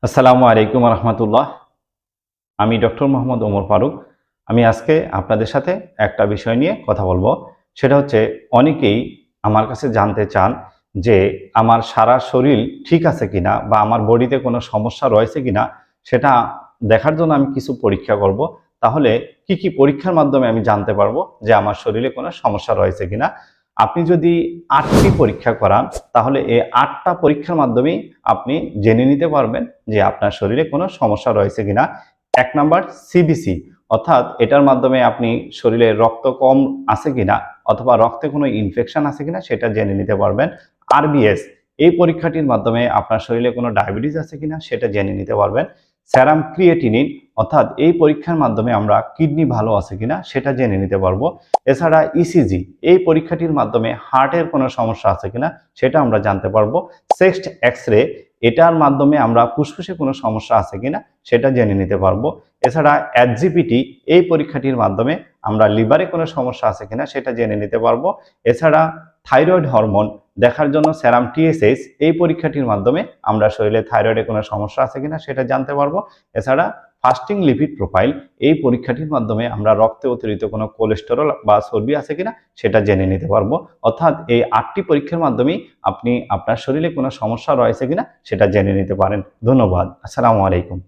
আসসালামু আলাইকুম রহমতুল্লাহ। আমি ডক্টর মোহাম্মদ ওমর ফারুক। আমি আজকে আপনাদের সাথে একটা বিষয় নিয়ে কথা বলবো। সেটা হচ্ছে অনেকেই আমার কাছে জানতে চান যে আমার সারা শরীর ঠিক আছে কিনা বা আমার বডিতে কোনো সমস্যা রয়েছে কিনা সেটা দেখার জন্য আমি কিছু পরীক্ষা করব। তাহলে কি কি পরীক্ষার মাধ্যমে আমি জানতে পারবো যে আমার শরীরে কোনো সমস্যা রয়েছে কিনা? আপনি যদি ৮টি পরীক্ষা করান তাহলে এই ৮টা পরীক্ষার মাধ্যমেই আপনি জেনে নিতে পারবেন যে আপনার শরীরে কোনো সমস্যা রয়েছে কিনা। ১ নাম্বার সিবিসি, অর্থাৎ এটার মাধ্যমে আপনি শরীরে রক্ত কম আছে কিনা অথবা রক্তে কোনো ইনফেকশন আছে কিনা সেটা জেনে নিতে পারবেন। আরবিএস, এই পরীক্ষাটির মাধ্যমে আপনার শরীরে কোনো ডায়াবেটিস আছে কিনা সেটা জেনে নিতে পারবেন। সেরাম ক্রিয়েটিনিন, অর্থাৎ এই পরীক্ষার মাধ্যমে আমরা কিডনি ভালো আছে কিনা সেটা জেনে নিতে পারবো। এছাড়া ইসিজি, এই পরীক্ষাটির মাধ্যমে হার্টের কোনো সমস্যা আছে কিনা সেটা আমরা জানতে পারবো। চেস্ট এক্স-রে, এটার মাধ্যমে আমরা ফুসফুসে কোনো সমস্যা আছে কিনা সেটা জেনে নিতে পারবো। এছাড়া এসজিপিটি, এই পরীক্ষাটির মাধ্যমে আমরা লিভারে কোনো সমস্যা আছে কিনা সেটা জেনে নিতে পারবো। এছাড়া থাইরয়েড হরমোন দেখার জন্য সেরাম টিএসএইচ, এই পরীক্ষাটির মাধ্যমে আমরা শরীরে থাইরয়েডে কোনো সমস্যা আছে কিনা সেটা জানতে পারবো। এছাড়া ফাস্টিং লিপিড প্রোফাইল, এই পরীক্ষাটির মাধ্যমে আমরা রক্তে অতিরিক্ত কোনো কোলেস্টেরল বা চর্বি আছে কিনা সেটা জেনে নিতে পারবো। অর্থাৎ এই ৮টি পরীক্ষার মাধ্যমেই আপনি আপনার শরীরে কোনো সমস্যা রয়েছে কিনা সেটা জেনে নিতে পারেন। ধন্যবাদ। আসসালামু আলাইকুম।